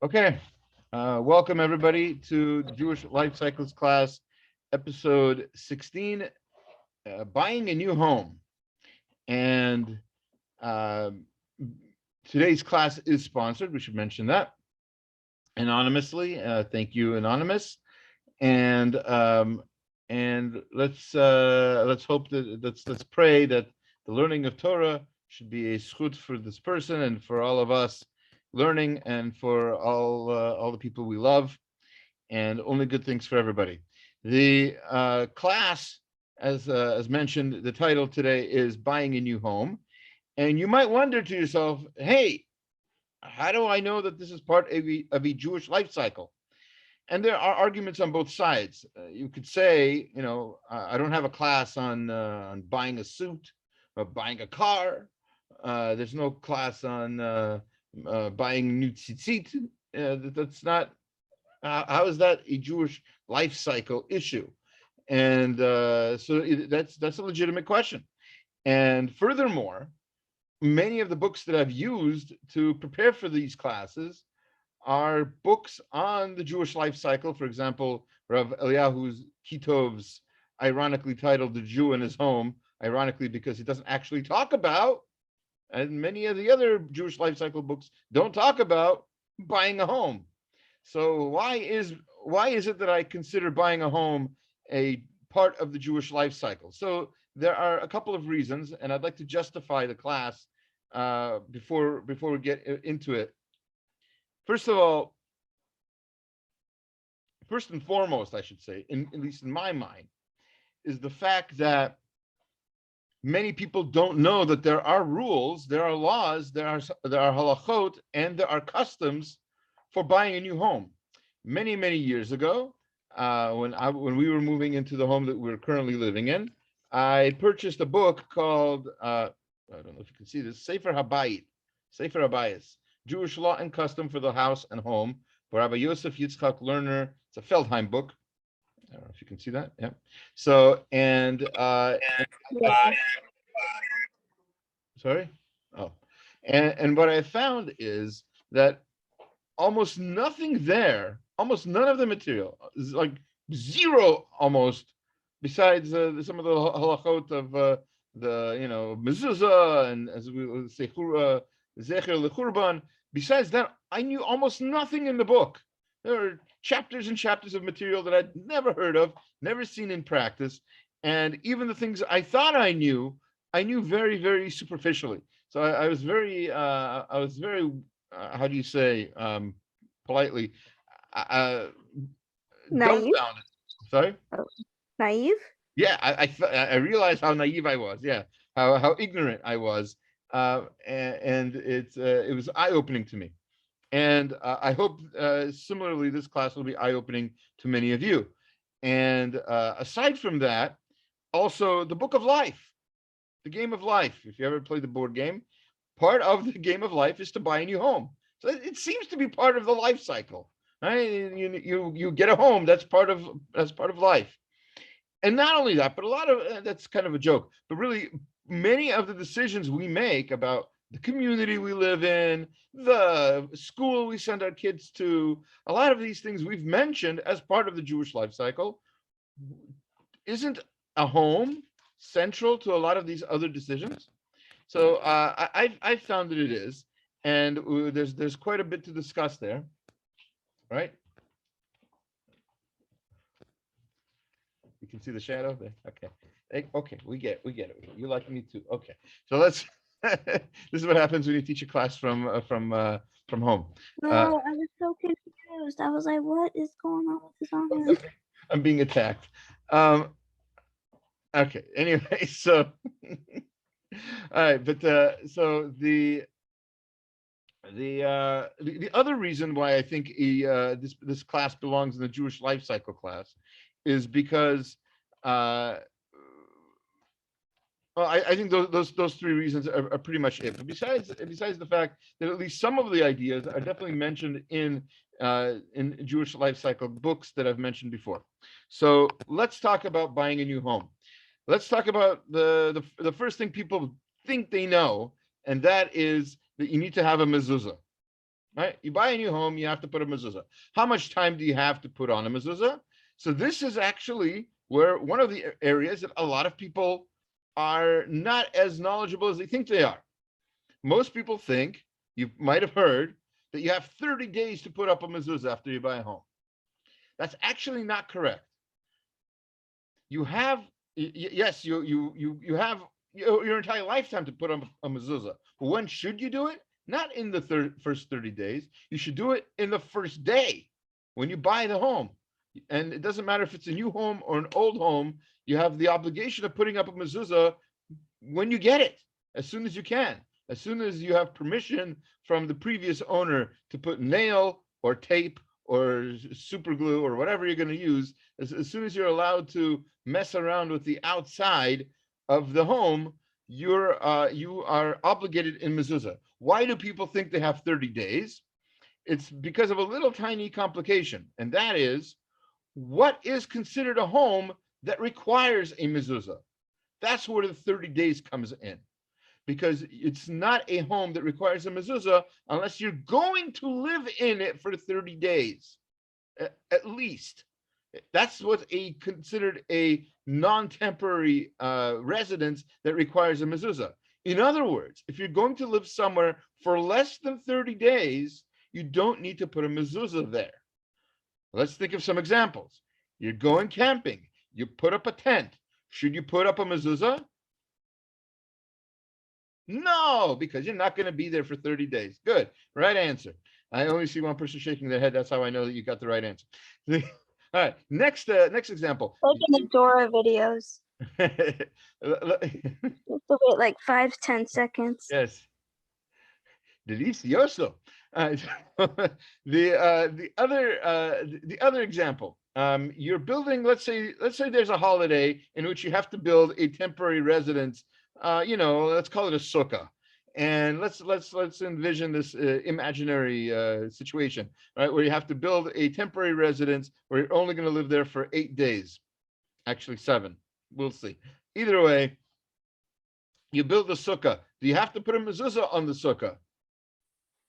Okay, welcome everybody to Jewish Life Cycles class, episode 16, buying a new home. And uh, today's class is sponsored, we should mention that, anonymously. Thank you, Anonymous. And let's hope that let's pray that the learning of Torah should be a zchut for this person and for all of us learning, and for all the people we love, and only good things for everybody. The class, as mentioned, the title today is Buying a New Home. And you might wonder to yourself, hey, how do I know that this is part of a Jewish life cycle? And there are arguments on both sides. You could say, I don't have a class on buying a suit or buying a car. There's no class on buying new tzitzit. That's not. How is that a Jewish life cycle issue? And that's a legitimate question. And furthermore, many of the books that I've used to prepare for these classes are books on the Jewish life cycle. For example, Rav Eliyahu's Kitov's, ironically titled "The Jew in His Home," ironically because he doesn't actually talk about, and many of the other Jewish life cycle books don't talk about, buying a home. So why is it that I consider buying a home a part of the Jewish life cycle? So there are a couple of reasons, and I'd like to justify the class before we get into it. First of all, first and foremost, I should say, at least in my mind, is the fact that many people don't know that there are rules, there are laws, there are halachot, and there are customs for buying a new home. Many years ago, when we were moving into the home that we're currently living in, I purchased a book called I don't know if you can see this, Sefer Habayis, Jewish Law and Custom for the House and Home, by Rabbi Yosef Yitzchak Lerner. It's a Feldheim book. I don't know if you can see that. Yeah. So sorry. Oh, and what I found is that almost nothing there, almost none of the material, is like zero almost, besides some of the halachot of the Mezuzah, and as we would say, Zecher Lechurban. Besides that, I knew almost nothing in the book. There are chapters and chapters of material that I'd never heard of, never seen in practice, and even the things I thought I knew very superficially. So I was very, how do you say, politely, Naive? dumbfounded. Sorry. Oh, naive? Yeah, I realized how naive I was. Yeah, how ignorant I was, and it was eye opening to me. And I hope similarly this class will be eye opening to many of you. And aside from that, also the book of life, the game of life. If you ever played the board game, part of the game of life is to buy a new home. So it seems to be part of the life cycle. Right? You get a home. That's part of life. And not only that, but a lot of that's kind of a joke. But really, many of the decisions we make about the community we live in, the school we send our kids to, a lot of these things we've mentioned as part of the Jewish life cycle. Isn't a home central to a lot of these other decisions? So I found that it is, and there's quite a bit to discuss there, right? You can see the shadow there. Okay, we get it. You like me too. Okay, so let's. This is what happens when you teach a class from home. No, I was so confused. I was like, what is going on with this online? I'm being attacked. Okay. Anyway, so all right, but so the other reason why I think this class belongs in the Jewish life cycle class is because well, I think those three reasons are pretty much it. But besides the fact that at least some of the ideas are definitely mentioned in Jewish life cycle books that I've mentioned before. So let's talk about buying a new home. Let's talk about the first thing people think they know, and that is that you need to have a mezuzah. right? You buy a new home, you have to put a mezuzah. How much time do you have to put on a mezuzah? So this is actually where one of the areas that a lot of people are not as knowledgeable as they think they are. Most people think, you might have heard, that you have 30 days to put up a mezuzah after you buy a home. That's actually not correct. You have, yes, you have your entire lifetime to put on a mezuzah. But when should you do it? Not in the first 30 days. You should do it in the first day when you buy the home. And it doesn't matter if it's a new home or an old home, you have the obligation of putting up a mezuzah when you get it, as soon as you can, as soon as you have permission from the previous owner to put nail or tape or super glue or whatever you're going to use, as soon as you're allowed to mess around with the outside of the home, you are obligated in mezuzah. Why do people think they have 30 days? It's because of a little tiny complication, and that is, what is considered a home that requires a mezuzah? That's where the 30 days comes in, because it's not a home that requires a mezuzah unless you're going to live in it for 30 days, at least. That's what's considered a non-temporary residence that requires a mezuzah. In other words, if you're going to live somewhere for less than 30 days, you don't need to put a mezuzah there. Let's think of some examples. You're going camping. You put up a tent. Should you put up a mezuzah? No, because you're not going to be there for 30 days. Good. Right answer. I only see one person shaking their head. That's how I know that you got the right answer. All right. Next example. Like in the Dora videos. You have to wait like 5-10 seconds. Yes. Delicioso. The other example. You're building. Let's say there's a holiday in which you have to build a temporary residence. Let's call it a sukkah. And let's envision this imaginary situation, right, where you have to build a temporary residence where you're only going to live there for 8 days, actually 7. We'll see. Either way, you build the sukkah. Do you have to put a mezuzah on the sukkah?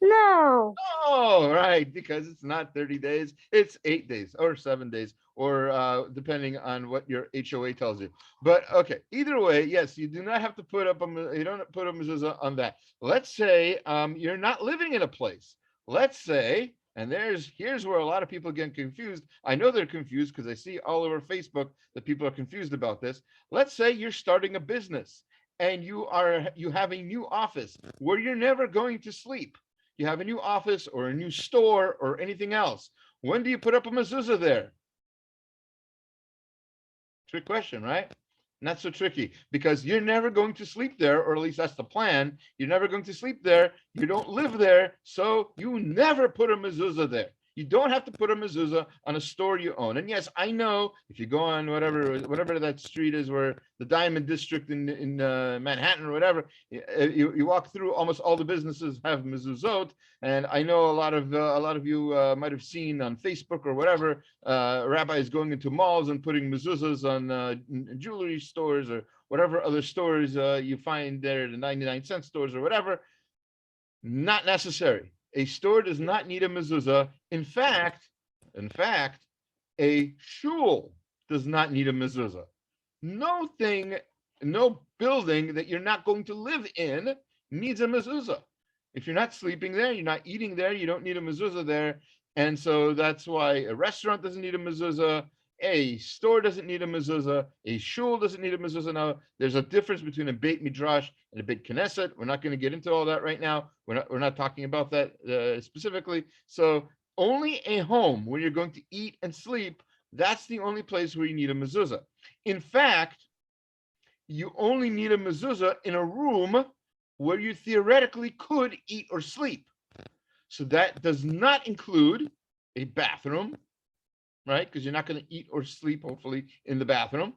No. Oh, right, because it's not 30 days, it's 8 days or 7 days, or depending on what your HOA tells you. But okay, either way, yes, you do not have to put up you don't put a mezuzah on that. Let's say you're not living in a place. Let's say, and here's where a lot of people get confused. I know they're confused because I see all over Facebook that people are confused about this. Let's say you're starting a business and you have a new office where you're never going to sleep. You have a new office or a new store or anything else. When do you put up a mezuzah there? Trick question, right? Not so tricky, because you're never going to sleep there, or at least that's the plan. You're never going to sleep there. You don't live there, so you never put a mezuzah there. You don't have to put a mezuzah on a store you own. And yes, I know if you go on whatever that street is, where the Diamond District in Manhattan or whatever, you walk through, almost all the businesses have mezuzot. And I know a lot of you might have seen on Facebook or whatever, rabbis going into malls and putting mezuzahs on jewelry stores or whatever other stores you find there, the 99-cent stores or whatever. Not necessary. A store does not need a mezuzah. In fact, a shul does not need a mezuzah. No building that you're not going to live in needs a mezuzah. If you're not sleeping there, you're not eating there, you don't need a mezuzah there. And so that's why a restaurant doesn't need a mezuzah, a store doesn't need a mezuzah, a shul doesn't need a mezuzah. Now, there's a difference between a Beit Midrash and a Beit Knesset. We're not going to get into all that right now. We're not talking about that specifically. So only a home where you're going to eat and sleep, that's the only place where you need a mezuzah. In fact, you only need a mezuzah in a room where you theoretically could eat or sleep. So that does not include a bathroom, right? Because you're not going to eat or sleep, hopefully, in the bathroom.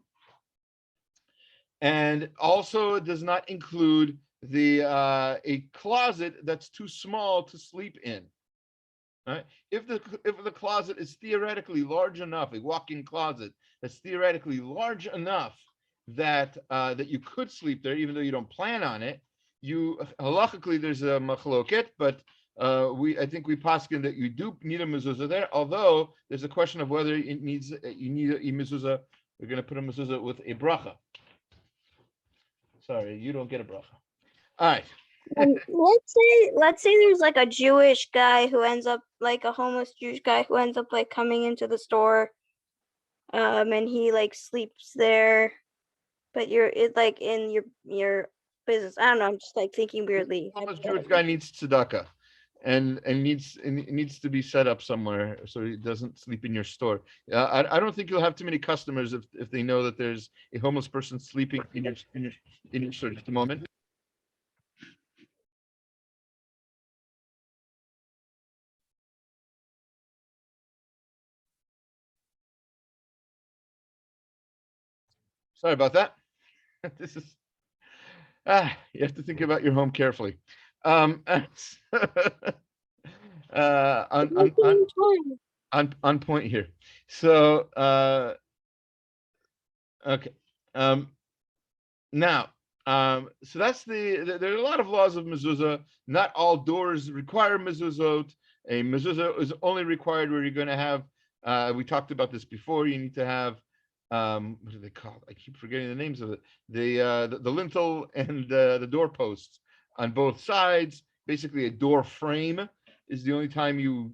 And also, it does not include a closet that's too small to sleep in. Right? If the closet is theoretically large enough, a walk-in closet that's theoretically large enough that that you could sleep there, even though you don't plan on it, halakhically there's a machloket, but I think we poskin that you do need a mezuzah there, although there's a question of whether you need a mezuzah. We're going to put a mezuzah with a bracha. Sorry, you don't get a bracha. All right. Let's say there's like a Jewish guy who ends up like a homeless Jewish guy who ends up like coming into the store, and he like sleeps there, but it's like in your business. I don't know. I'm just like thinking weirdly. Homeless Jewish guy needs tzedakah, and needs to be set up somewhere so he doesn't sleep in your store. I don't think you'll have too many customers if they know that there's a homeless person sleeping in your store. Just a moment. Sorry about that. This is you have to think about your home carefully. On point here. So okay. Now, so that's there are a lot of laws of mezuzah. Not all doors require mezuzot. A mezuzah is only required where you're going to have. We talked about this before. You need to have what do they call it? I keep forgetting the names of it. The lintel and the doorposts on both sides. Basically, a door frame is the only time you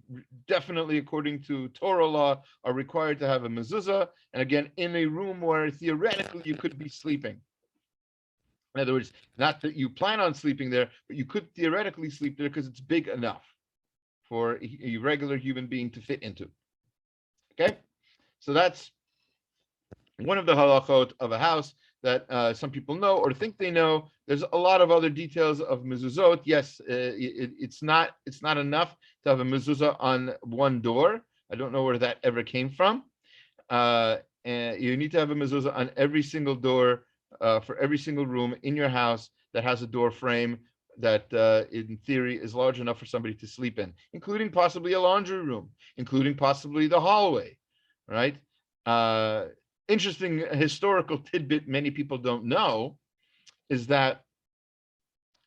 definitely, according to Torah law, are required to have a mezuzah. And again, in a room where theoretically you could be sleeping. In other words, not that you plan on sleeping there, but you could theoretically sleep there because it's big enough for a regular human being to fit into. Okay, so that's one of the halachot of a house that some people know or think they know. There's a lot of other details of mezuzot. Yes, it's not enough to have a mezuzah on one door. I don't know where that ever came from. And you need to have a mezuzah on every single door for every single room in your house that has a door frame that in theory is large enough for somebody to sleep in, including possibly a laundry room, including possibly the hallway, right? Interesting historical tidbit many people don't know is that,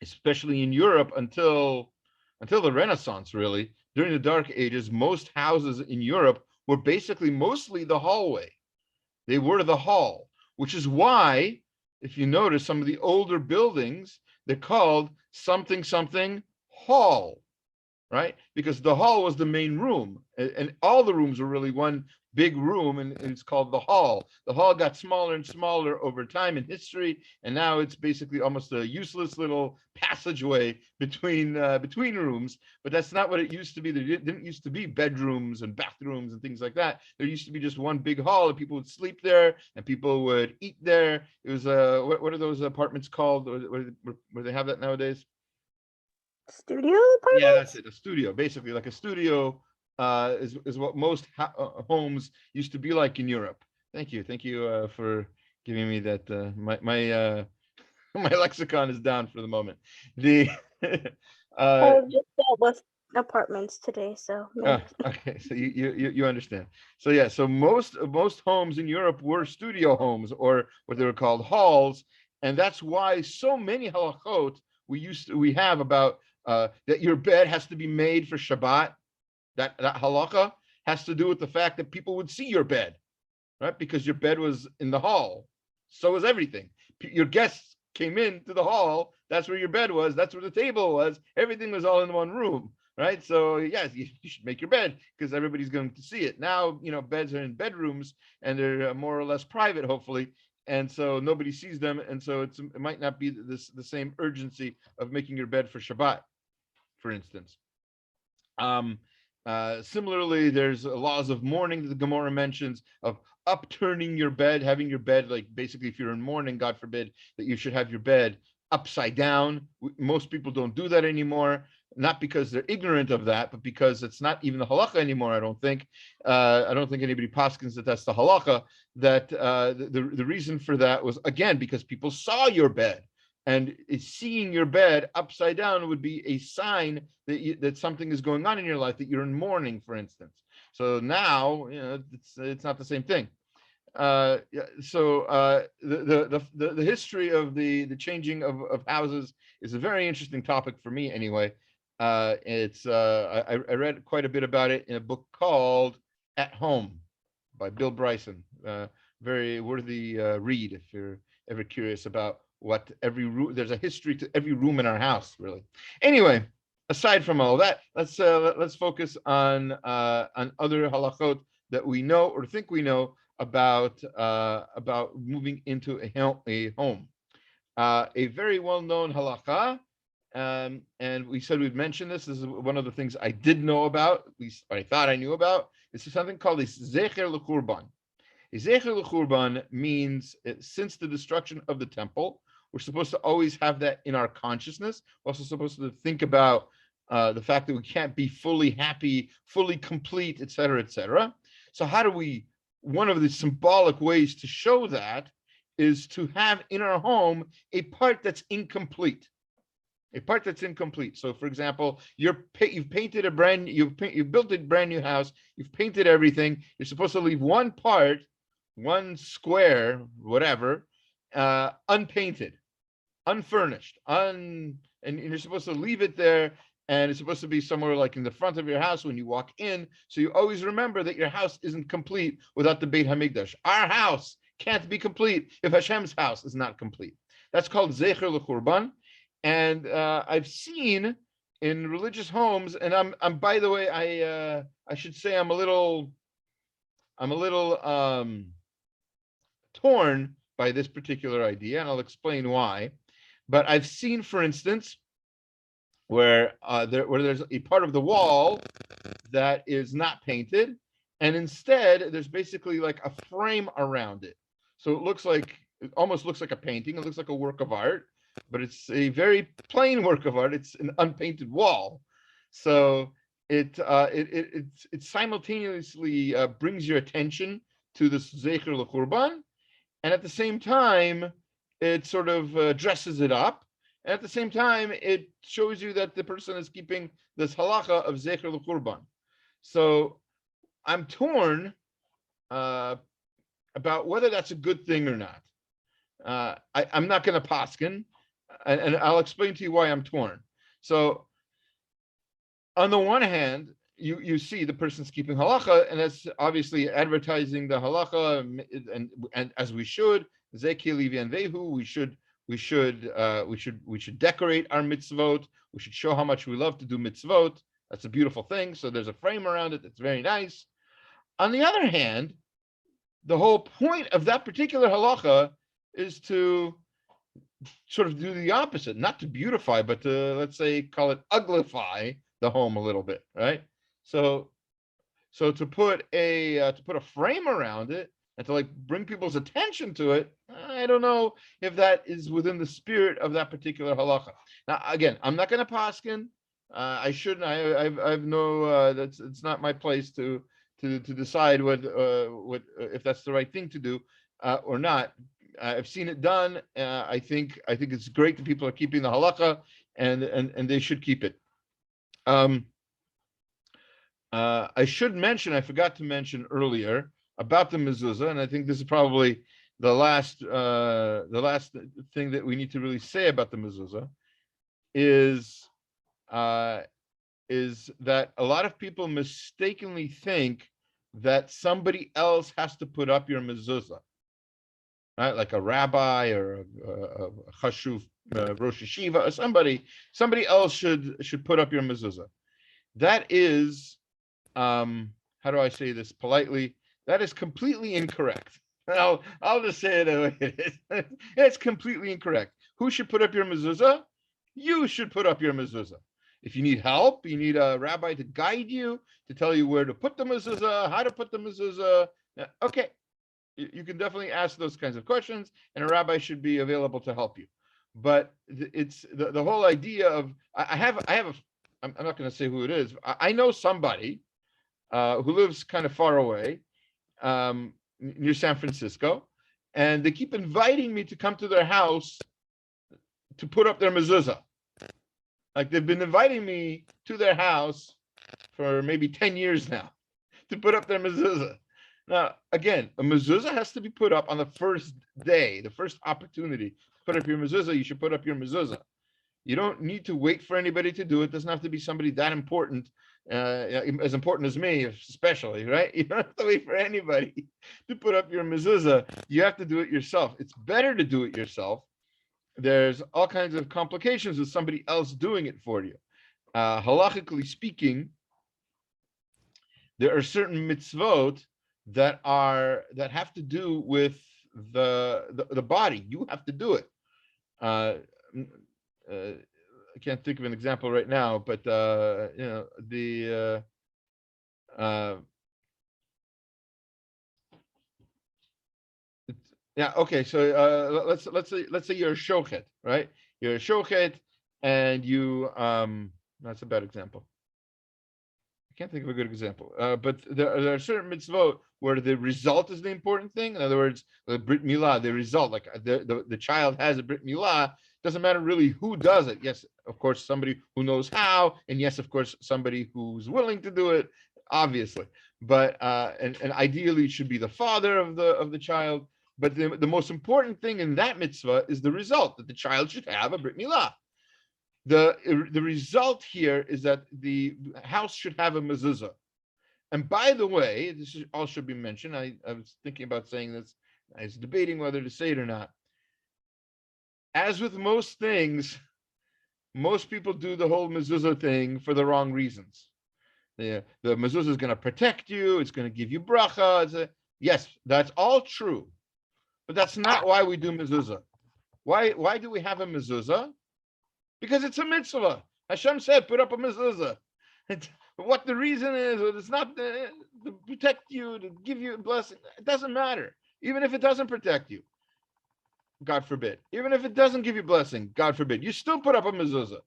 especially in Europe until the Renaissance, really, during the Dark Ages, most houses in Europe were basically mostly the hallway. They were the hall, which is why, if you notice, some of the older buildings, they're called something hall, right? Because the hall was the main room, and all the rooms were really one big room, and it's called the hall. The hall got smaller and smaller over time in history, and now it's basically almost a useless little passageway between rooms. But that's not what it used to be. There didn't used to be bedrooms and bathrooms and things like that. There used to be just one big hall, and people would sleep there, and people would eat there. It was what are those apartments called? Where they have that nowadays? Studio apartments? Yeah, that's it. A studio, basically like a studio is what most homes used to be like in Europe. Thank you for giving me that. My my lexicon is down for the moment. The I've just dealt with apartments today, so okay, so you understand. So yeah, so most homes in Europe were studio homes, or what they were called halls, and that's why so many halachot we have about that your bed has to be made for Shabbat. That halacha has to do with the fact that people would see your bed, right? Because your bed was in the hall. So was everything. Your guests came into the hall. That's where your bed was. That's where the table was. Everything was all in one room, right? So yes, you should make your bed because everybody's going to see it. Now, beds are in bedrooms and they're more or less private, hopefully. And so nobody sees them. And so it might not be the same urgency of making your bed for Shabbat, for instance. Similarly, there's laws of mourning that the Gemara mentions of upturning your bed, having your bed, like basically if you're in mourning, God forbid, that you should have your bed upside down. Most people don't do that anymore, not because they're ignorant of that, but because it's not even the halacha anymore. I don't think anybody paskins that that's the halacha. That the reason for that was, again, because people saw your bed. And seeing your bed upside down would be a sign that something is going on in your life, that you're in mourning, for instance. So now, it's not the same thing. The history of the changing of houses is a very interesting topic for me, anyway. I read quite a bit about it in a book called At Home by Bill Bryson. Very worthy read if you're ever curious about what every room. There's a history to every room in our house, really. Anyway, aside from all that, let's focus on other halachot that we know or think we know about moving into a home. A very well-known halacha, and we said we'd mention this. This is one of the things I did know about, at least I thought I knew about. This is something called a zecher l'churban. A zecher l'churban means since the destruction of the temple, we're supposed to always have that in our consciousness. We're also supposed to think about the fact that we can't be fully happy, fully complete, etc., etc. So how do we? One of the symbolic ways to show that is to have in our home a part that's incomplete. A part that's incomplete. So, for example, you've painted you've built a brand new house. You've painted everything. You're supposed to leave one part, one square, whatever, unpainted, unfurnished, and you're supposed to leave it there. And it's supposed to be somewhere like in the front of your house when you walk in. So you always remember that your house isn't complete without the Beit Hamikdash. Our house can't be complete if Hashem's house is not complete. That's called Zecher L'Churban. And I've seen in religious homes, and I'm by the way, I should say I'm a little torn by this particular idea, and I'll explain why. But I've seen, for instance, where there's a part of the wall that is not painted, and instead there's basically like a frame around it. So it almost looks like a painting. It looks like a work of art, but it's a very plain work of art. It's an unpainted wall. So it simultaneously brings your attention to this Zecher L'Churban, and at the same time, it sort of dresses it up. And at the same time, it shows you that the person is keeping this halacha of Zecher L'Churban. So I'm torn about whether that's a good thing or not. I'm not going to paskin, and I'll explain to you why I'm torn. So on the one hand, you see the person's keeping halacha, and that's obviously advertising the halacha, and as we should, Zeki Levi and Vehu, we should decorate our mitzvot. We should show how much we love to do mitzvot. That's a beautiful thing. So there's a frame around it that's very nice. On the other hand, the whole point of that particular halacha is to sort of do the opposite, not to beautify, but to, let's say, call it uglify the home a little bit, right? So to put a frame around it and to like bring people's attention to it, I don't know if that is within the spirit of that particular halacha. Now, again, I'm not going to paskin. I shouldn't. I've no. It's not my place to decide what if that's the right thing to do or not. I've seen it done. I think it's great that people are keeping the halacha, and they should keep it. I should mention, I forgot to mention earlier about the mezuzah, and I think this is probably the last thing that we need to really say about the mezuzah is that a lot of people mistakenly think that somebody else has to put up your mezuzah, right? Like a rabbi or a chashuv, rosh yeshiva, or somebody else should put up your mezuzah. That is, how do I say this politely? That is completely incorrect. I'll just say it the way it is. It's completely incorrect. Who should put up your mezuzah? You should put up your mezuzah. If you need help, you need a rabbi to guide you, to tell you where to put the mezuzah, how to put the mezuzah. Okay, you can definitely ask those kinds of questions, and a rabbi should be available to help you. But it's the whole idea of I'm not going to say who it is. I know somebody who lives kind of far away, near San Francisco, and they keep inviting me to come to their house to put up their mezuzah. Like they've been inviting me to their house for maybe 10 years now to put up their mezuzah. Now, again, a mezuzah has to be put up on the first day, the first opportunity to put up your mezuzah. You should put up your mezuzah. You don't need to wait for anybody to do it. It doesn't have to be somebody that important, as important as me, especially, right? You don't have to wait for anybody to put up your mezuzah. You have to do it yourself. It's better to do it yourself. There's all kinds of complications with somebody else doing it for you. Halachically speaking, there are certain mitzvot that have to do with the body. You have to do it. Uh, I can't think of an example right now, but yeah, okay. So let's say you're a shochet, right? You're a shochet, and you that's a bad example. I can't think of a good example, but there are certain mitzvot where the result is the important thing. In other words, the brit milah, the result, like the child has a brit milah, doesn't matter really who does it. Yes, of course, somebody who knows how, and yes, of course, somebody who's willing to do it, obviously. But and ideally, it should be the father of the child. But the most important thing in that mitzvah is the result, that the child should have a brit milah. The result here is that the house should have a mezuzah. And by the way, this all should be mentioned. I was thinking about saying this. I was debating whether to say it or not. As with most things, most people do the whole mezuzah thing for the wrong reasons. The mezuzah is going to protect you. It's going to give you bracha. Yes, that's all true. But that's not why we do mezuzah. Why do we have a mezuzah? Because it's a mitzvah. Hashem said, put up a mezuzah. What the reason is, it's not to protect you, to give you a blessing. It doesn't matter. Even if it doesn't protect you, God forbid. Even if it doesn't give you blessing, God forbid. You still put up a mezuzah.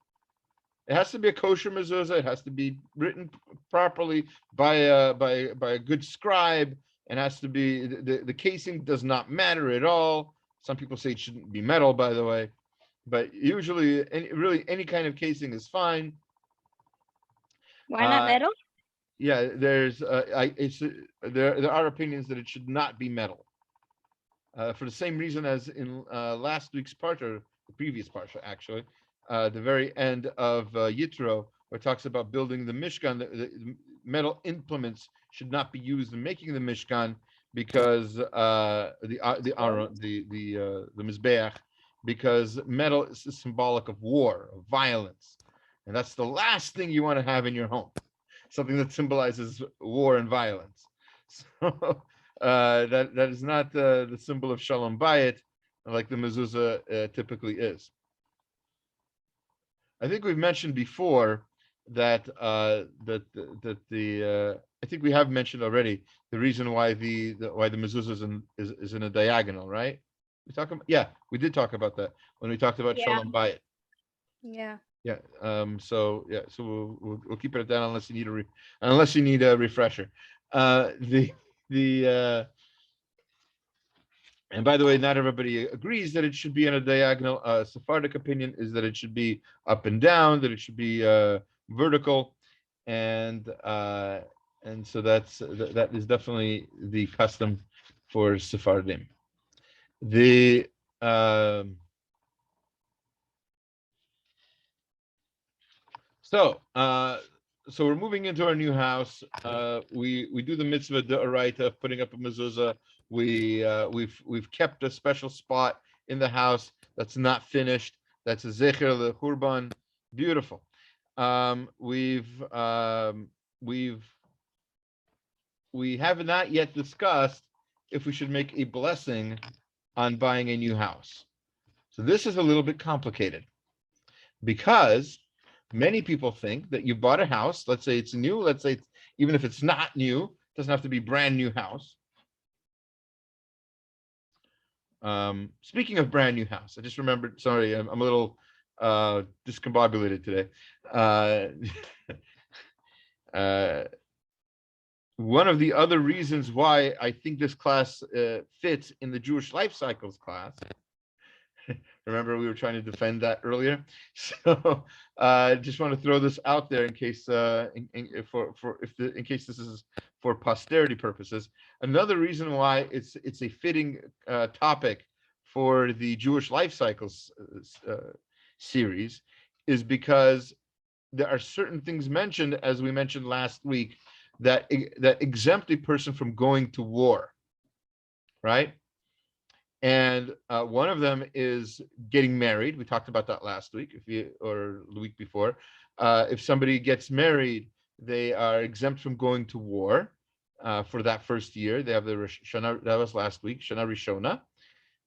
It has to be a kosher mezuzah. It has to be written properly by a good scribe. It has to be, the casing does not matter at all. Some people say it shouldn't be metal, by the way. But usually, any kind of casing is fine. Why not metal? Yeah, there's there are opinions that it should not be metal. For the same reason as in last week's parsha, the previous parsha actually, the very end of Yitro, where it talks about building the Mishkan, the metal implements should not be used in making the Mishkan because the Mizbeach, because metal is symbolic of war, of violence. And that's the last thing you want to have in your home, something that symbolizes war and violence. So that is not the symbol of Shalom Bayit, like the mezuzah typically is. I think we've mentioned before that I think we have mentioned already the reason why the mezuzah is in a diagonal, right? We did talk about that when we talked about Shalom Bayit. Yeah. Yeah. So we'll keep it at that unless you need a refresher. And by the way, not everybody agrees that it should be in a diagonal. Sephardic opinion is that it should be up and down, that it should be vertical, and so that is definitely the custom for Sephardim. So we're moving into our new house. We do the mitzvah d'oraita of putting up a mezuzah. We've kept a special spot in the house that's not finished. That's a zecher lechurban. Beautiful. We have not yet discussed if we should make a blessing on buying a new house. So this is a little bit complicated because many people think that you bought a house, let's say it's new, let's say even if it's not new, it doesn't have to be brand new house. Speaking of brand new house, I just remembered, sorry, I'm a little discombobulated today. One of the other reasons why I think this class fits in the Jewish life cycles class, remember we were trying to defend that earlier, so I just want to throw this out there in case in case this is for posterity purposes. Another reason why it's a fitting topic for the Jewish life cycles series is because there are certain things mentioned, as we mentioned last week, that exempt a person from going to war, right? And one of them is getting married. We talked about that last week, or the week before. If somebody gets married, they are exempt from going to war for that first year. They have the Shana, that was last week, Shana Rishona.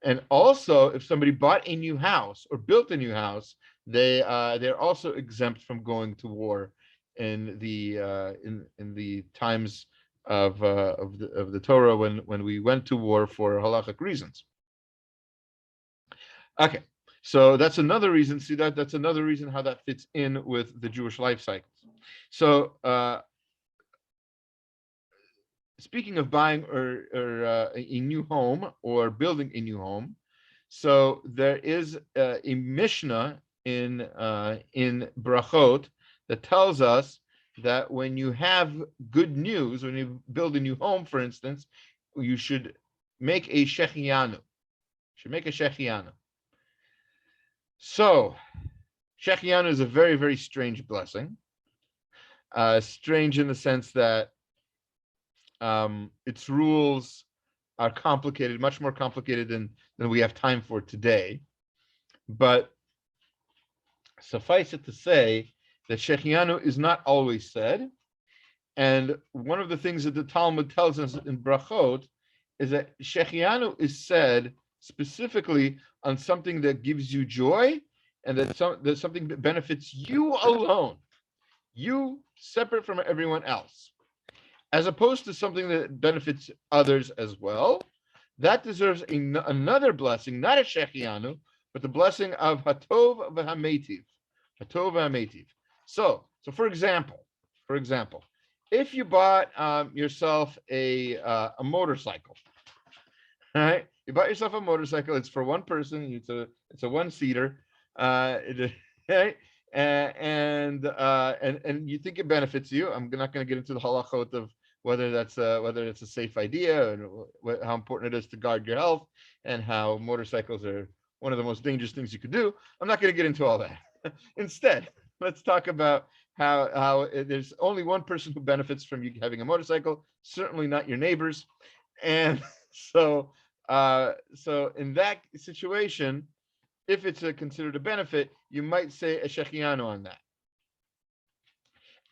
And also, if somebody bought a new house or built a new house, they're also exempt from going to war in the times of the Torah when we went to war for halachic reasons. Okay, so that's another reason. See that's another reason how that fits in with the Jewish life cycles. So speaking of buying or a new home or building a new home, so there is a Mishnah in Brachot that tells us that when you have good news, when you build a new home, for instance, you should make a shechianu. So shechianu is a very, very strange blessing. Strange in the sense that its rules are complicated, much more complicated than we have time for today. But suffice it to say that Shechianu is not always said. And one of the things that the Talmud tells us in Brachot is that Shechianu is said specifically on something that gives you joy and that's something that benefits you alone, you separate from everyone else, as opposed to something that benefits others as well. That deserves another blessing, not a Shechianu, but the blessing of Hatov v'Hametiv. Hatov v'Hametiv. So for example, if you bought yourself a motorcycle, right? You bought yourself a motorcycle. It's for one person. It's a one-seater, right? And you think it benefits you. I'm not going to get into the halachot of whether it's a safe idea and how important it is to guard your health and how motorcycles are one of the most dangerous things you could do. I'm not going to get into all that. Instead, let's talk about how there's only one person who benefits from you having a motorcycle, certainly not your neighbors. And so in that situation, if it's considered a benefit, you might say a shechianu on that.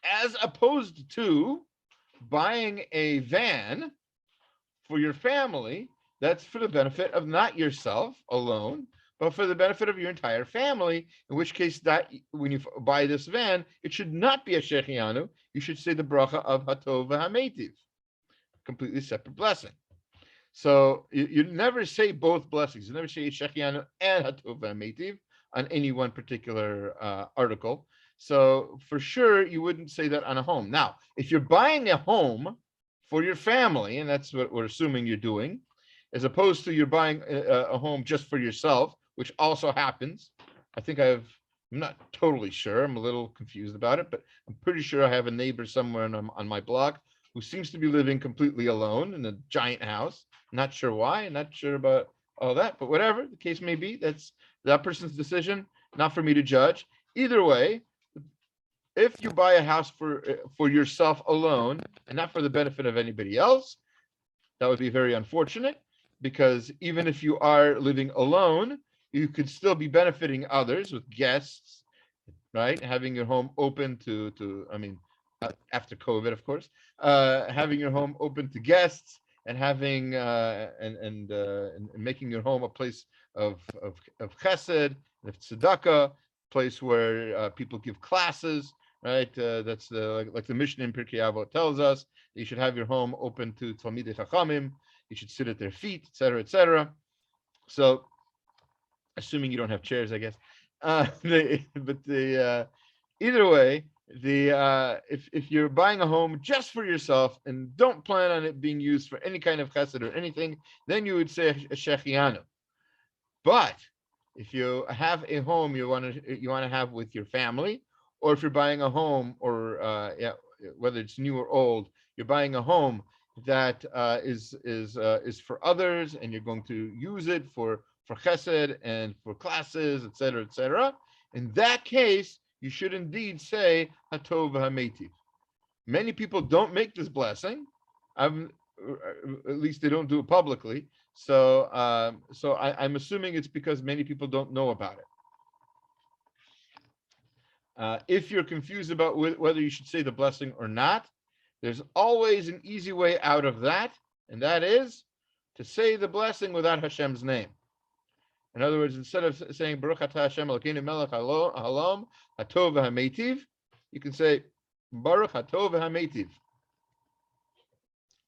As opposed to buying a van for your family, that's for the benefit of not yourself alone, but for the benefit of your entire family, in which case that when you buy this van, it should not be a shechianu. You should say the bracha of Hatov v'Hametiv, completely separate blessing. So you never say both blessings. You never say shechianu and Hatov v'Hametiv on any one particular article. So for sure, you wouldn't say that on a home. Now, if you're buying a home for your family, and that's what we're assuming you're doing, as opposed to you're buying a home just for yourself, which also happens. I'm not totally sure. I'm a little confused about it, but I'm pretty sure I have a neighbor somewhere on my block who seems to be living completely alone in a giant house. Not sure why, not sure about all that, but whatever the case may be, that's that person's decision, not for me to judge. Either way, if you buy a house for yourself alone and not for the benefit of anybody else, that would be very unfortunate, because even if you are living alone, you could still be benefiting others with guests, right? Having your home open after COVID, of course, having your home open to guests and having and making your home a place of chesed, of tzedakah, place where people give classes, right? That's like the Mishnah in Pirkei Avot tells us. You should have your home open to Talmidei Chachamim. You should sit at their feet, etc., etc. So, assuming you don't have chairs, I guess. Either way, if you're buying a home just for yourself and don't plan on it being used for any kind of chesed or anything, then you would say a shechianu. But if you have a home you want to have with your family, or if you're buying a home, or whether it's new or old, you're buying a home that is for others, and you're going to use it for chesed and for classes, etc., etc., In that case, you should indeed say Hatov HaMeitiv. Many people don't make this blessing. At least they don't do it publicly. So, I'm assuming it's because many people don't know about it. If you're confused about whether you should say the blessing or not, there's always an easy way out of that, and that is to say the blessing without Hashem's name. In other words, instead of saying Baruch Atah Hashem Elokeinu Melech Halom Hatov HaMeitiv, you can say Baruch Hatov HaMeitiv.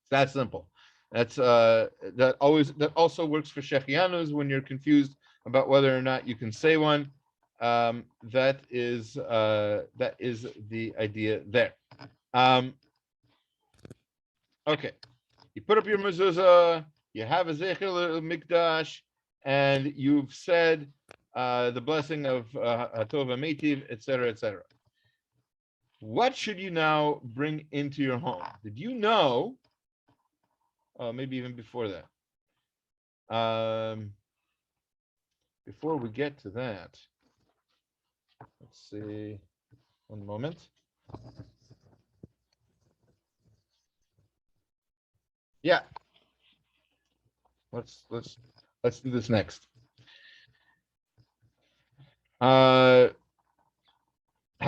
It's that simple. That also works for Shechianus when you're confused about whether or not you can say one. That is the idea there. Okay, you put up your mezuzah, you have a Zeichel Mikdash, and you've said the blessing of Hatov HaMeitiv, etc., etc. What should you now bring into your home? Did you know? Oh, maybe even before that. Before we get to that, let's see. One moment. Yeah. Let's do this next. How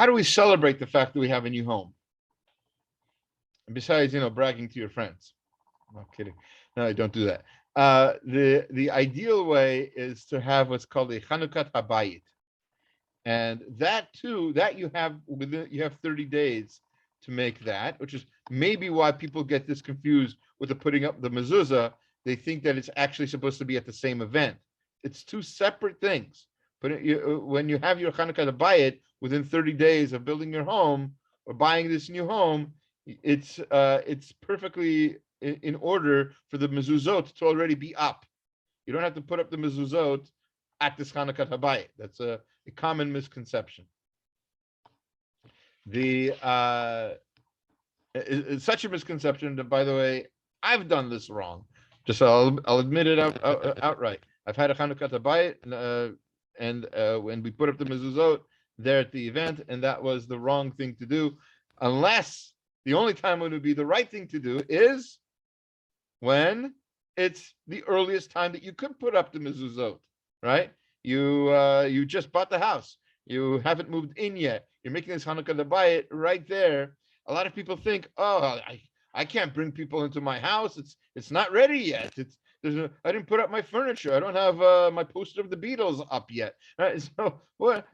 do we celebrate the fact that we have a new home? And besides, bragging to your friends. I'm kidding. No, I don't do that. The ideal way is to have what's called a Chanukat Habayit, and that you have 30 days to make that, which is maybe why people get this confused with the putting up the mezuzah. They think that it's actually supposed to be at the same event. It's two separate things. But when you have your Chanukat Habayit within 30 days of building your home or buying this new home, it's perfectly in order for the mezuzot to already be up. You don't have to put up the mezuzot at this Chanukat Habayit. That's a common misconception. It's such a misconception that, by the way, I've done this wrong. Just I'll admit it outright. I've had a Chanukat Habayit, and when we put up the mezuzot there at the event, and that was the wrong thing to do. Unless the only time when it would be the right thing to do is when it's the earliest time that you could put up the mezuzot, right? You just bought the house. You haven't moved in yet. You're making this Hanukkah Habayit right there. A lot of people think, oh, I can't bring people into my house. It's not ready yet. I didn't put up my furniture. I don't have my poster of the Beatles up yet. Right? So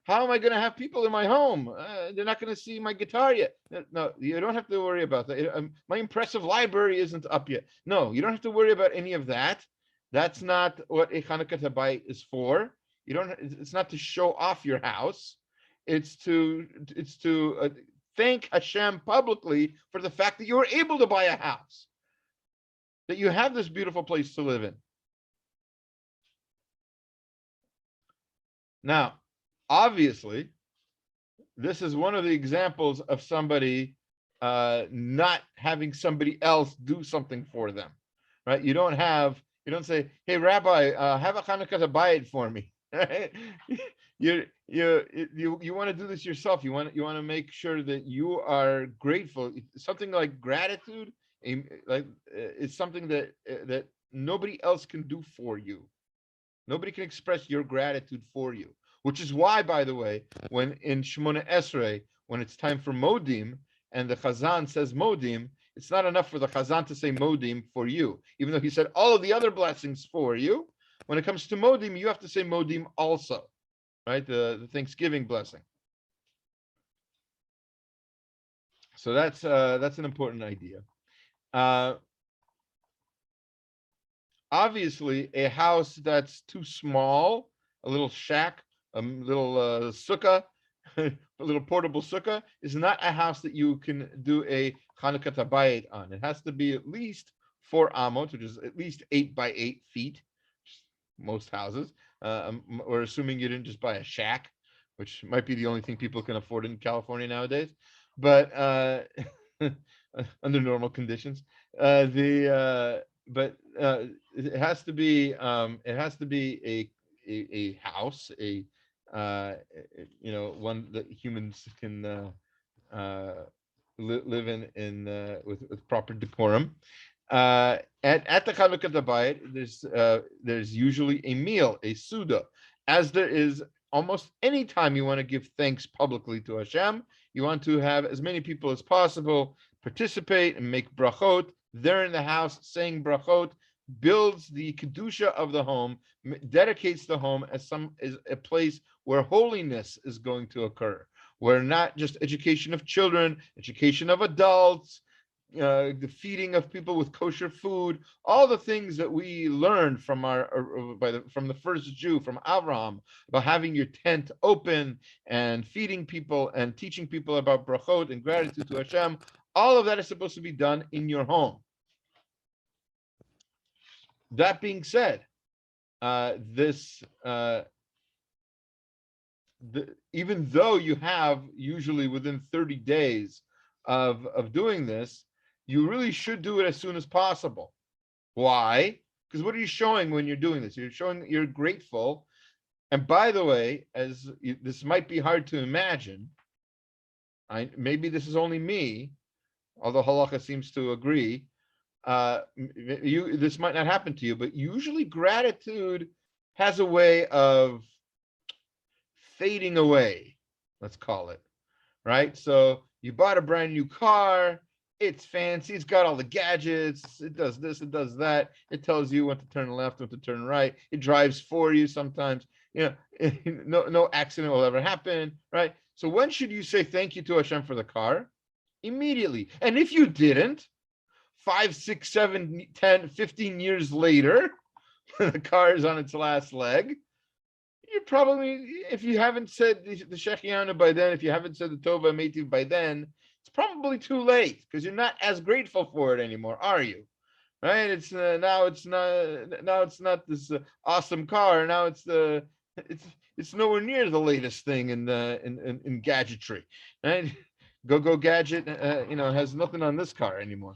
how am I going to have people in my home? They're not going to see my guitar yet. No, you don't have to worry about that. My impressive library isn't up yet. No, you don't have to worry about any of that. That's not what a Hanukkah Habayit is for. It's not to show off your house. It's to thank Hashem publicly for the fact that you were able to buy a house, that you have this beautiful place to live in. Now, obviously, this is one of the examples of somebody not having somebody else do something for them, right? You don't say, hey, Rabbi, have a Hanukkah Habayit for me. Right? You want to do this yourself. You want to make sure that you are grateful. Something like gratitude, it's something that nobody else can do for you. Nobody can express your gratitude for you. Which is why, by the way, when in Shemona Esrei, when it's time for Modim, and the Chazan says Modim, it's not enough for the Chazan to say Modim for you, even though he said all of the other blessings for you. When it comes to Modim, you have to say Modim also, right? The Thanksgiving blessing. So that's an important idea. Obviously, a house that's too small, a little shack, a little sukkah, a little portable sukkah, is not a house that you can do a Hanukkah Habayit on. It has to be at least 4 amot, which is at least 8 by 8 feet. Most houses. We're assuming you didn't just buy a shack, which might be the only thing people can afford in California nowadays. But under normal conditions, it has to be a house, a one that humans can live in with proper decorum. At the Chanukah Bayit, there's usually a meal, a suda, as there is almost any time you want to give thanks publicly to Hashem. You want to have as many people as possible participate and make brachot. They're in the house saying brachot, builds the kedusha of the home, dedicates the home as a place where holiness is going to occur, where not just education of children, education of adults, the feeding of people with kosher food, all the things that we learned from from the first Jew, from Abraham, about having your tent open and feeding people and teaching people about brachot and gratitude to Hashem. All of that is supposed to be done in your home. That being said, even though you have usually within 30 days of doing this, you really should do it as soon as possible. Why? Because what are you showing when you're doing this? You're showing that you're grateful. And by the way, this might be hard to imagine, maybe this is only me, although halacha seems to agree. This might not happen to you, but usually gratitude has a way of fading away, let's call it, right? So you bought a brand new car, it's fancy, it's got all the gadgets, it does this, it does that, it tells you when to turn left, when to turn right, it drives for you sometimes, no accident will ever happen, right? So when should you say thank you to Hashem for the car? Immediately. And if you didn't, 5, 6, 7, 10, 15 years later, the car is on its last leg, you're probably, if you haven't said the Shechianu by then, if you haven't said the Tova Meitiv by then, it's probably too late because you're not as grateful for it anymore, are you? Right? It's now it's not this awesome car. Now it's nowhere near the latest thing in gadgetry, right? Go gadget, has nothing on this car anymore.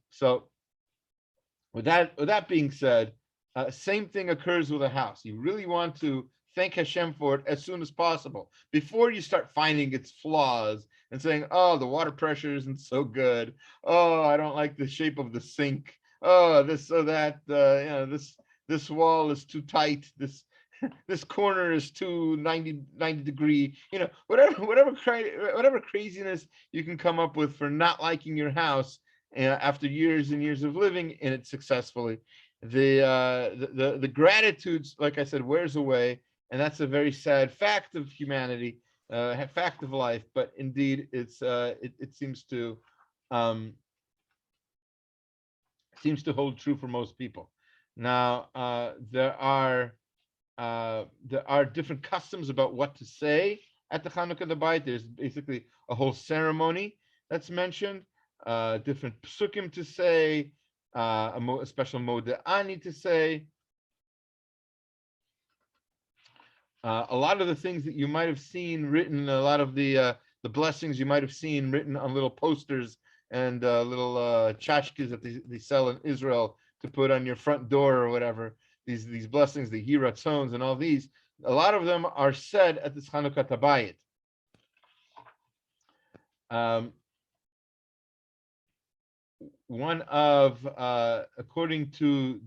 So, with that being said, same thing occurs with a house. You really want to thank Hashem for it as soon as possible, before you start finding its flaws and saying, oh, the water pressure isn't so good. Oh, I don't like the shape of the sink. Oh, this or that, this wall is too tight. This corner is too 90 degree, whatever craziness you can come up with for not liking your house after years and years of living in it successfully. The gratitude, like I said, wears away, and that's a very sad fact of humanity, fact of life. But indeed, it seems to hold true for most people. Now, there are different customs about what to say at the Chanukah Bayit. There's basically a whole ceremony that's mentioned, different psukim to say, a special moda'ani to say. A lot of the things that you might have seen written, a lot of the blessings you might have seen written on little posters and little tchotchkes that they sell in Israel to put on your front door or whatever. These blessings, the hiratzons and all these, a lot of them are said at this Chanukah Bayit. One of, according to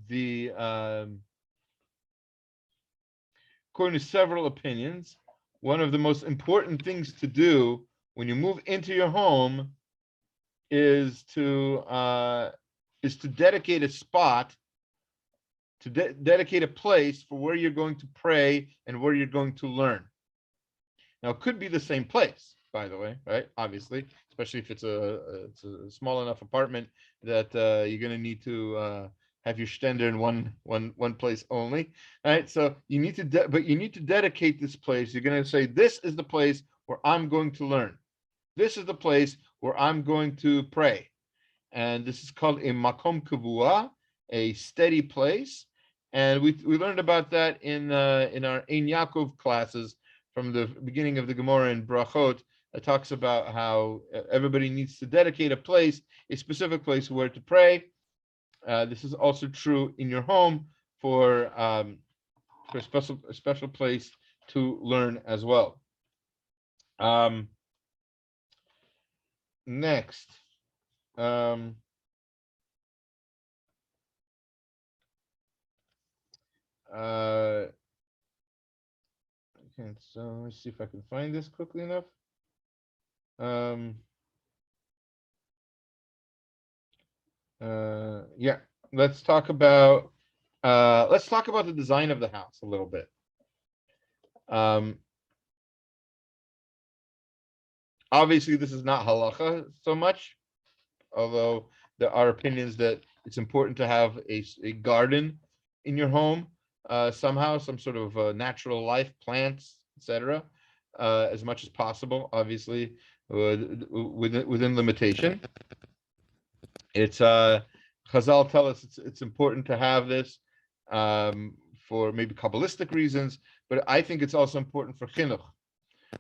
several opinions, one of the most important things to do when you move into your home is to dedicate a spot, to dedicate a place for where you're going to pray and where you're going to learn. Now, it could be the same place, by the way, right? Obviously, especially if it's a small enough apartment that you're going to need to have your stender in one place only, right? So you need to, but you need to dedicate this place. You're going to say, this is the place where I'm going to learn. This is the place where I'm going to pray. And this is called a makom kavua, a steady place. And we learned about that in our Ein Yaakov classes from the beginning of the Gemara in Brachot. It talks about how everybody needs to dedicate a place, a specific place where to pray. This is also true in your home for a special place to learn as well. Next, okay, so let me see if I can find this quickly enough. Yeah, let's talk about the design of the house a little bit. Obviously, this is not halacha so much, although there are opinions that it's important to have a garden in your home, somehow, some sort of natural life, plants, etc., as much as possible, obviously, within limitation. It's Chazal tell us it's important to have this for maybe Kabbalistic reasons, but I think it's also important for chinuch,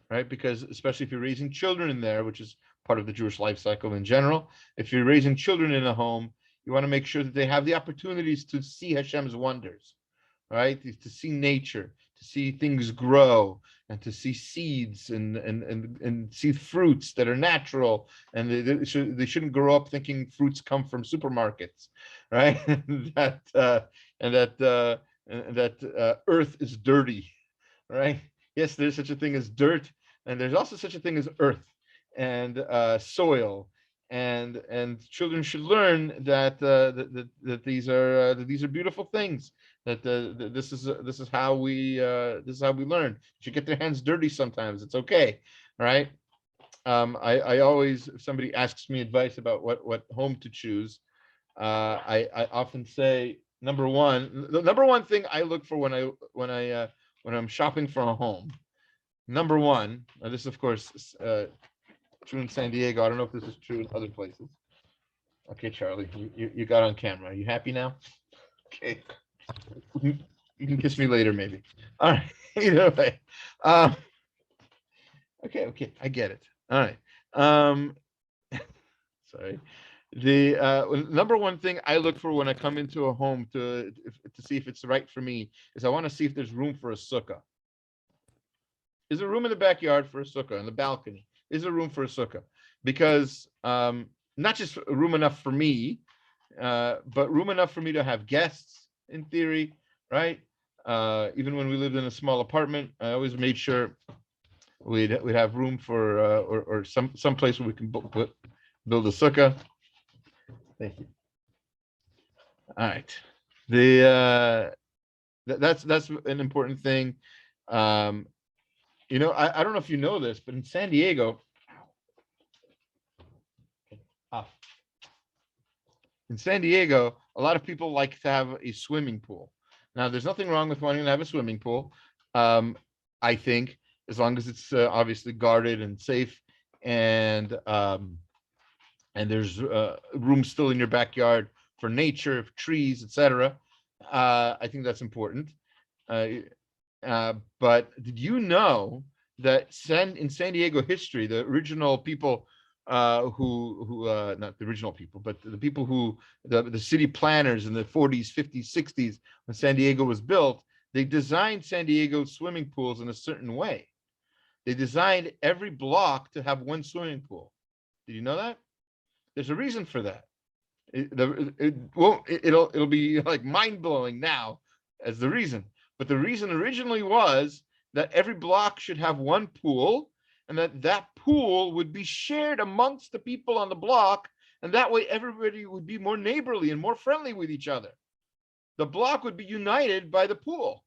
right? Because especially if you're raising children in there, which is part of the Jewish life cycle in general, if you're raising children in a home, you want to make sure that they have the opportunities to see Hashem's wonders, right? To see nature, to see things grow, and to see seeds and see fruits that are natural, and they shouldn't grow up thinking fruits come from supermarkets, right? that earth is dirty, right? Yes, there's such a thing as dirt, and there's also such a thing as earth and soil, and children should learn that that these are beautiful things. That this is how we learn. You should get their hands dirty sometimes. It's okay, right? I always, if somebody asks me advice about what home to choose, I often say the number one thing I look for when I'm shopping for a home. Number one, this of course true in San Diego. I don't know if this is true in other places. Okay, Charlie, you got on camera. Are you happy now? Okay. You can kiss me later, maybe. All right. Either way. Okay, I get it. All right. Sorry. The number one thing I look for when I come into a home to see if it's right for me is I want to see if there's room for a sukkah. Is there room in the backyard for a sukkah, in the balcony? Is there room for a sukkah? Because not just room enough for me, but room enough for me to have guests, in theory, right? Even when we lived in a small apartment, I always made sure we'd have room for or some place where we can build a sukkah. Thank you. All right. That's an important thing. You know, I don't know if you know this, but in San Diego, a lot of people like to have a swimming pool. Now, there's nothing wrong with wanting to have a swimming pool. I think as long as it's obviously guarded and safe, and there's room still in your backyard for nature, for trees, etc. I think that's important. But did you know that in San Diego history, the original people who not the original people, but the people who the city planners in the 40s, 50s, 60s, when San Diego was built, they designed San Diego swimming pools in a certain way. They designed every block to have one swimming pool. Did you know that? There's a reason for that. It'll be like mind-blowing now as the reason. But the reason originally was that every block should have one pool, and that pool would be shared amongst the people on the block, and that way everybody would be more neighborly and more friendly with each other. The block would be united by the pool.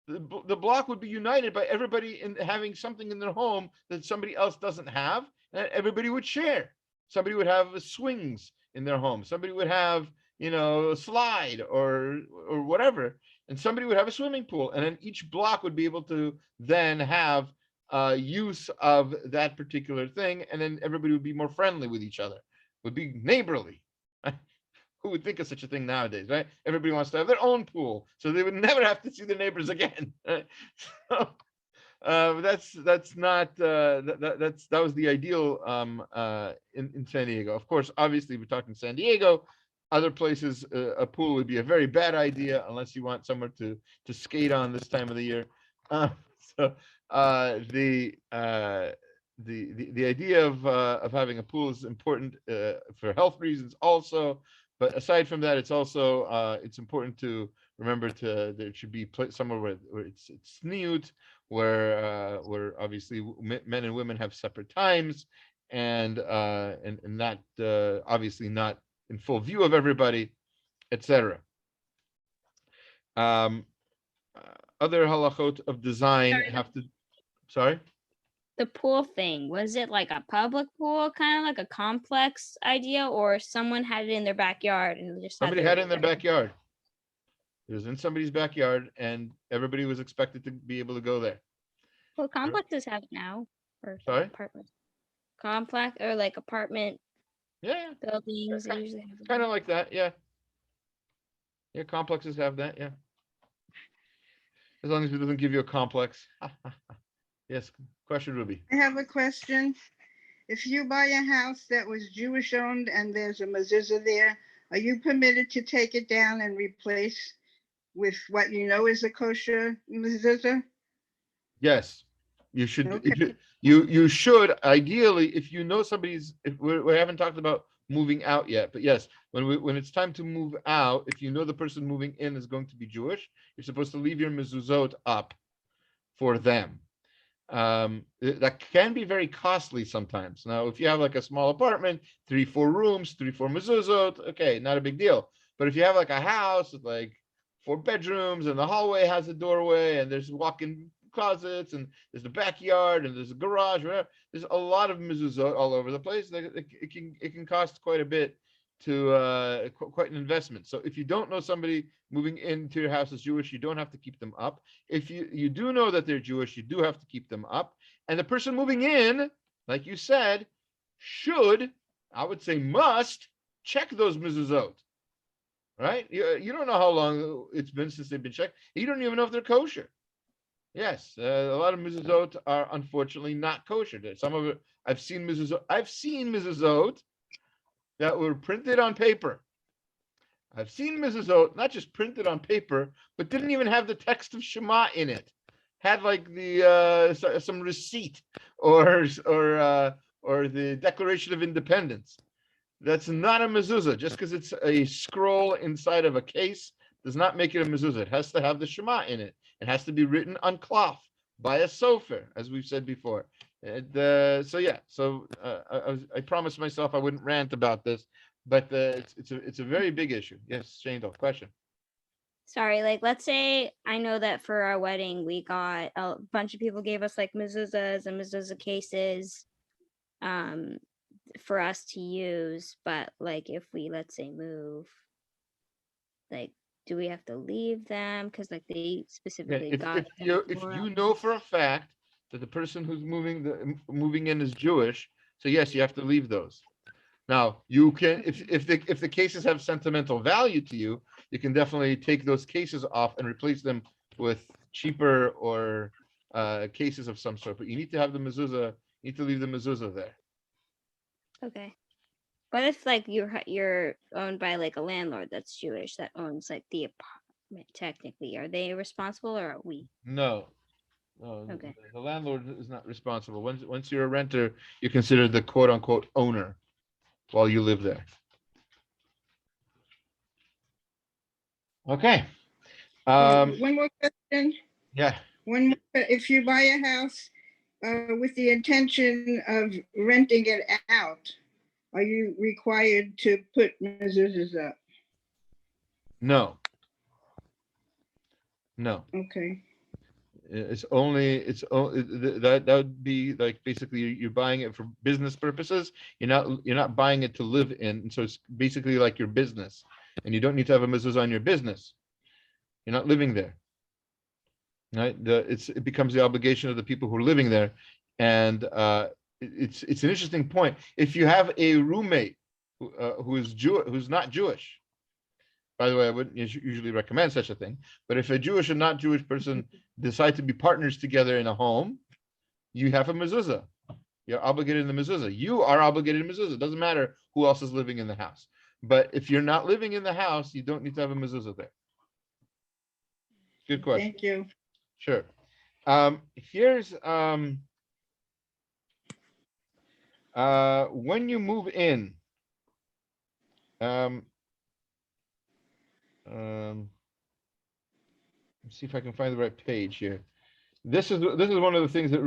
The block would be united by everybody in having something in their home that somebody else doesn't have, and everybody would share. Somebody would have swings in their home. Somebody would have, a slide or whatever, and somebody would have a swimming pool, and then each block would be able to then have use of that particular thing, and then everybody would be more friendly with each other, would be neighborly. Who would think of such a thing nowadays, right? Everybody wants to have their own pool, so they would never have to see their neighbors again. Right? So that's not that was the ideal in San Diego. Of course, obviously, we're talking San Diego. Other places, a pool would be a very bad idea unless you want somewhere to skate on this time of the year. So the idea of having a pool is important for health reasons also. But aside from that, it's also it's important to remember there should be somewhere where it's sniut, where obviously men and women have separate times, and not obviously not in full view of everybody, etc. Um, Other halachot of design Sorry, have to. Sorry. the pool thing, was it like a public pool, kind of like a complex idea, or someone had it in their backyard and just Somebody had it in their backyard. It was in somebody's backyard, and everybody was expected to be able to go there. Well, complexes have now, or Sorry? apartments, complex or like apartment Yeah, buildings. They usually have kind of like that. Yeah, yeah. Complexes have that. Yeah, as long as it doesn't give you a complex. Yes. Question, Ruby. I have a question. If you buy a house that was Jewish owned and there's a mezuzah there, are you permitted to take it down and replace with what you know is a kosher mezuzah? Yes, you should. Okay. You should ideally, if you know somebody's. If we haven't talked about moving out yet, but yes, when it's time to move out, if you know the person moving in is going to be Jewish, you're supposed to leave your mezuzot up for them. That can be very costly sometimes. Now, if you have like a small apartment, 3-4 rooms, 3-4 mezuzot, okay, not a big deal. But if you have like a house with like 4 bedrooms and the hallway has a doorway and there's walk-in closets and there's the backyard and there's a garage, whatever, there's a lot of mezuzot all over the place. It can cost quite a bit to quite an investment. So if you don't know somebody moving into your house is Jewish, you don't have to keep them up. If you do know that they're Jewish, you do have to keep them up. And the person moving in, like you said, should, I would say must, check those mezuzot. Right? You don't know how long it's been since they've been checked. You don't even know if they're kosher. Yes, a lot of mezuzot are unfortunately not kosher. Some of it, I've seen mezuzot that were printed on paper. I've seen mezuzot not just printed on paper, but didn't even have the text of Shema in it. Had like the some receipt or the Declaration of Independence. That's not a mezuzah. Just because it's a scroll inside of a case does not make it a mezuzah. It has to have the Shema in it. It has to be written on cloth by a sofer, as we've said before. So yeah, I promised myself I wouldn't rant about this, but it's a very big issue. Yes, Shane, question. Sorry, like let's say I know that for our wedding we got a bunch of people gave us like mezuzahs and mezuzah cases for us to use, but like if we let's say move, like do we have to leave them because like they specifically got if you know for a fact that the person who's moving in is Jewish, so yes, you have to leave those. Now you can if the cases have sentimental value to you, you can definitely take those cases off and replace them with cheaper or cases of some sort. But you need to have the mezuzah. You need to leave the mezuzah there. Okay. But if like you're owned by like a landlord that's Jewish that owns like the apartment, technically, are they responsible or are we? No. Okay. The landlord is not responsible. Once you're a renter, you're considered the quote unquote owner while you live there. Okay. One more question. Yeah. If you buy a house with the intention of renting it out, are you required to put mezuzahs up? No. Okay. That would be like basically you're buying it for business purposes. You're not buying it to live in, and so it's basically like your business, and you don't need to have a mezuzah on your business. You're not living there, right? It becomes the obligation of the people who are living there, and it's an interesting point. If you have a roommate who is who's not Jewish. By the way, I wouldn't usually recommend such a thing. But if a Jewish and not Jewish person decide to be partners together in a home, you have a mezuzah. You're obligated in the mezuzah. You are obligated in mezuzah. It doesn't matter who else is living in the house. But if you're not living in the house, you don't need to have a mezuzah there. Good question. Thank you. Sure. Here's when you move in. Um, let's see if I can find the right page here. This is one of the things that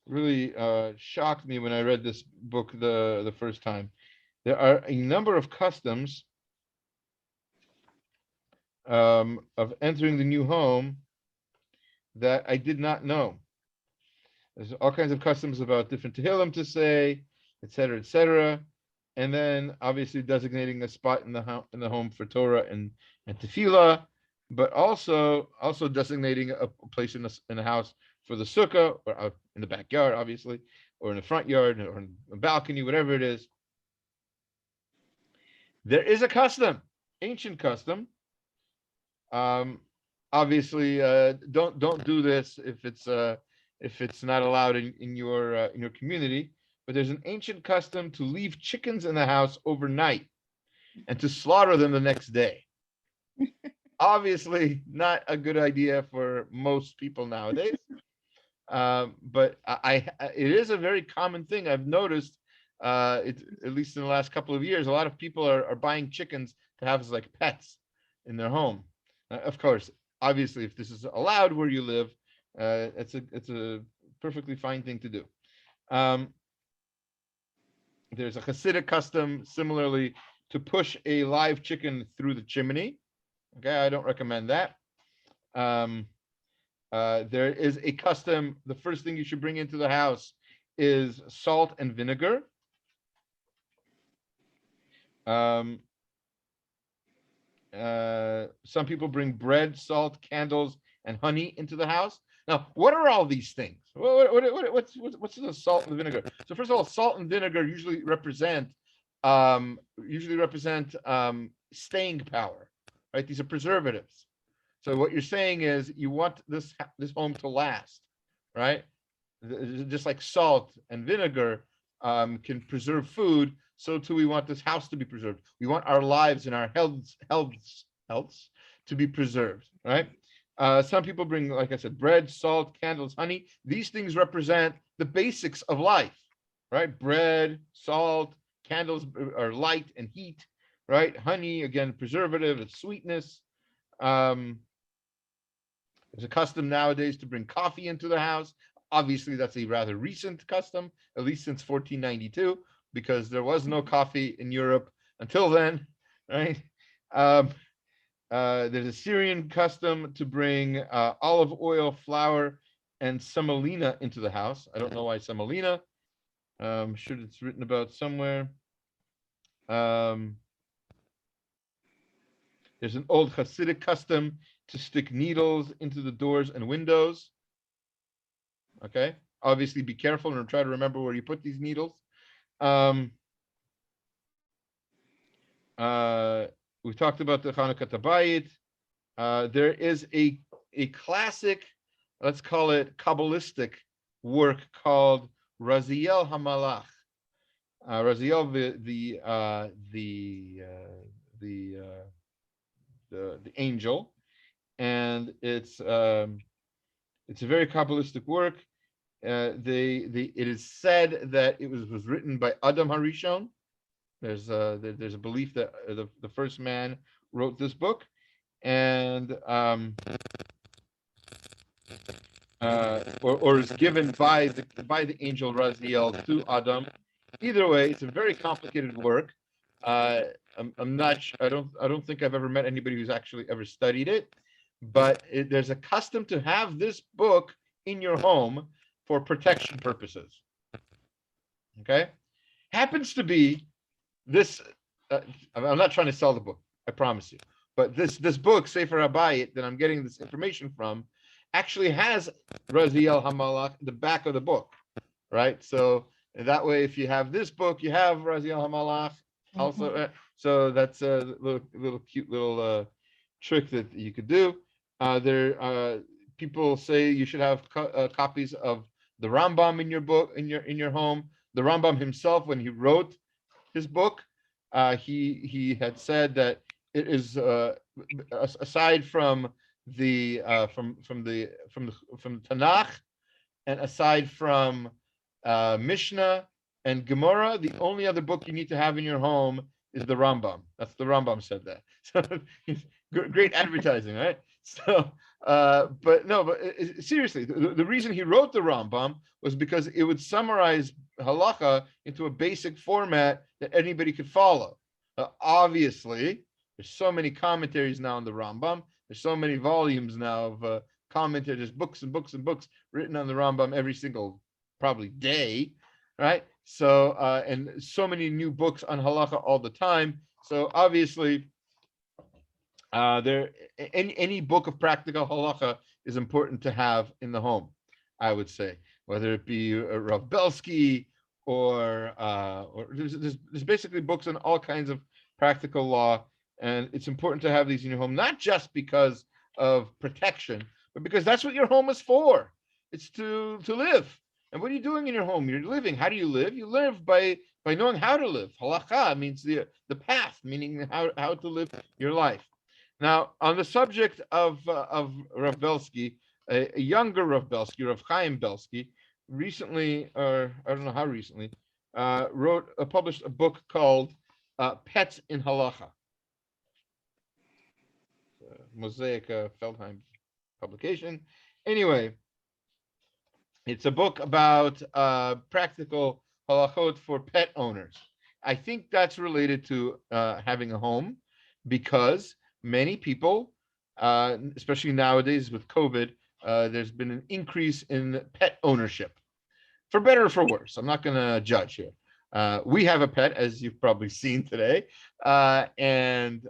really shocked me when I read this book the first time. There are a number of customs of entering the new home that I did not know. There's all kinds of customs about different tehillim to say, etc., etc., and then obviously designating a spot in the home for Torah and tefillah, but also designating a place in the house for the sukkah, or out in the backyard, obviously, or in the front yard, or in a balcony, whatever it is. There is a custom, ancient custom. Obviously, don't do this if it's not allowed in your community. But there's an ancient custom to leave chickens in the house overnight and to slaughter them the next day. Obviously, not a good idea for most people nowadays. But it is a very common thing. I've noticed, at least in the last couple of years, a lot of people are buying chickens to have as like pets in their home. Of course, obviously, if this is allowed where you live, it's a perfectly fine thing to do. There's a Hasidic custom, similarly, to push a live chicken through the chimney. Okay, I don't recommend that. There is a custom. The first thing you should bring into the house is salt and vinegar. Some people bring bread, salt, candles, and honey into the house. Now, what are all these things? What's the salt and the vinegar? So first of all, salt and vinegar usually represent staying power, right? These are preservatives. So what you're saying is you want this home to last, right? Just like salt and vinegar can preserve food, so too we want this house to be preserved. We want our lives and our healths to be preserved, right? Some people bring, like I said, bread, salt, candles, honey. These things represent the basics of life, right? Bread, salt, candles are light and heat, right? Honey, again, preservative, it's sweetness. There's a custom nowadays to bring coffee into the house. Obviously, that's a rather recent custom, at least since 1492, because there was no coffee in Europe until then, right? There's a Syrian custom to bring olive oil, flour, and semolina into the house. I don't know why semolina. I'm sure it's written about somewhere. There's an old Hasidic custom to stick needles into the doors and windows. Okay, obviously be careful and try to remember where you put these needles. We talked about the Chanukah Tabayit. There is a classic, let's call it Kabbalistic work called Raziel Hamalach. Raziel, the angel, and it's a very Kabbalistic work. It is said that it was written by Adam Harishon. There's a belief that the first man wrote this book, and or is given by the angel Raziel to Adam. Either way, it's a very complicated work. I'm not. I don't think I've ever met anybody who's actually ever studied it. But there's a custom to have this book in your home for protection purposes. Okay, happens to be this. I'm not trying to sell the book, I promise you. But this book, Sefer Habayit, that I'm getting this information from, actually has Raziel Hamalach in the back of the book, right? So that way, if you have this book, you have Raziel Hamalach also. So that's a little cute little trick that you could do. People say you should have copies of the Rambam in your book, in your home. The Rambam himself, when he wrote his book, he had said that it is aside from the Tanakh, and aside from Mishnah and Gemara, the only other book you need to have in your home is the Rambam. That's the Rambam said that. So great advertising, right? So, but no, but seriously, the reason he wrote the Rambam was because it would summarize halacha into a basic format that anybody could follow. Obviously, there's so many commentaries now on the Rambam. There's so many volumes now of commentary. There's books and books and books written on the Rambam every single probably day, right? So and so many new books on halacha all the time. So obviously, any book of practical halacha is important to have in the home, I would say, whether it be Rav Belsky or there's basically books on all kinds of practical law, and it's important to have these in your home, not just because of protection, but because that's what your home is for. It's to live. And what are you doing in your home? You're living. How do you live? You live by knowing how to live. Halakha means the path, meaning how to live your life. Now, on the subject of Rav Belsky, a younger Rav Belsky, Rav Chaim Belsky, recently, or I don't know how recently, published a book called Pets in Halacha. Mosaic Feldheim publication. Anyway, it's a book about practical halachot for pet owners. I think that's related to having a home, because many people, especially nowadays with COVID, there's been an increase in pet ownership, for better or for worse. I'm not going to judge here. We have a pet, as you've probably seen today, and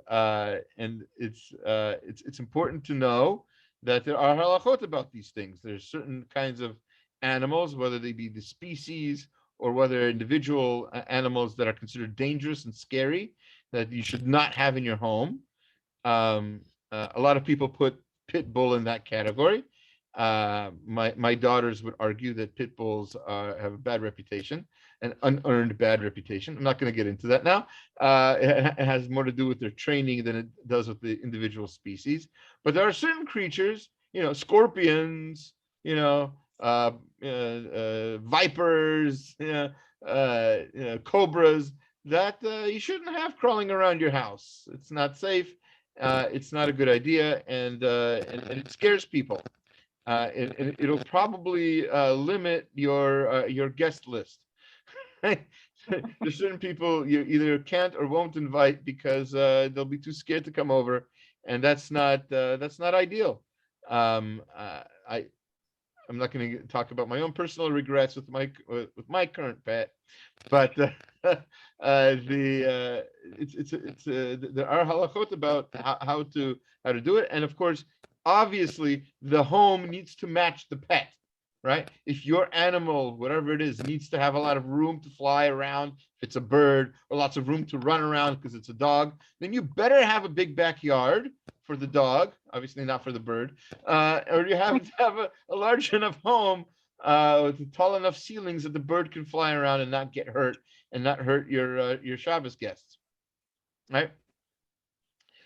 it's important to know that there are halachot about these things. There's certain kinds of animals, whether they be the species or whether individual animals that are considered dangerous and scary, that you should not have in your home. A lot of people put pit bull in that category. My daughters would argue that pit bulls have a bad reputation, an unearned bad reputation. I'm not going to get into that now. It has more to do with their training than it does with the individual species. But there are certain creatures, scorpions, vipers, cobras, that you shouldn't have crawling around your house. It's not safe. It's not a good idea, and it scares people. It'll probably limit your guest list. There's certain people you either can't or won't invite because they'll be too scared to come over, and that's not ideal. I'm not going to talk about my own personal regrets with my current pet, but there are halachot about how to do it, and of course, obviously, the home needs to match the pet, right? If your animal, whatever it is, needs to have a lot of room to fly around, if it's a bird, or lots of room to run around because it's a dog, then you better have a big backyard for the dog, obviously not for the bird, or you have to have a large enough home with tall enough ceilings that the bird can fly around and not get hurt and not hurt your Shabbos guests, right?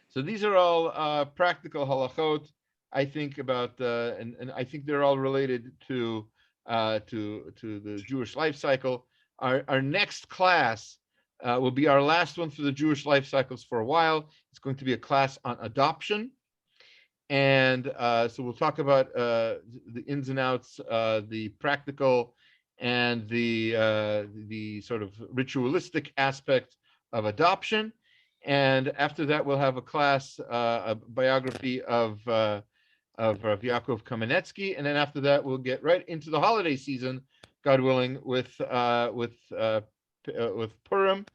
So these are all practical halachot, I think, about, and I think they're all related to the Jewish life cycle. Our next class will be our last one for the Jewish life cycles for a while. It's going to be a class on adoption. And so we'll talk about the ins and outs, the practical and the sort of ritualistic aspect of adoption. And after that, we'll have a class, a biography of Yaakov Kamenetsky. And then after that, we'll get right into the holiday season, God willing, with Purim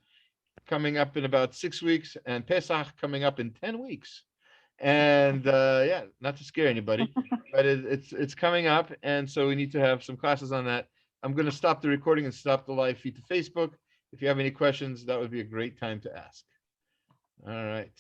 coming up in about 6 weeks and Pesach coming up in 10 weeks. And yeah, not to scare anybody, but it's coming up. And so we need to have some classes on that. I'm going to stop the recording and stop the live feed to Facebook. If you have any questions, that would be a great time to ask. All right.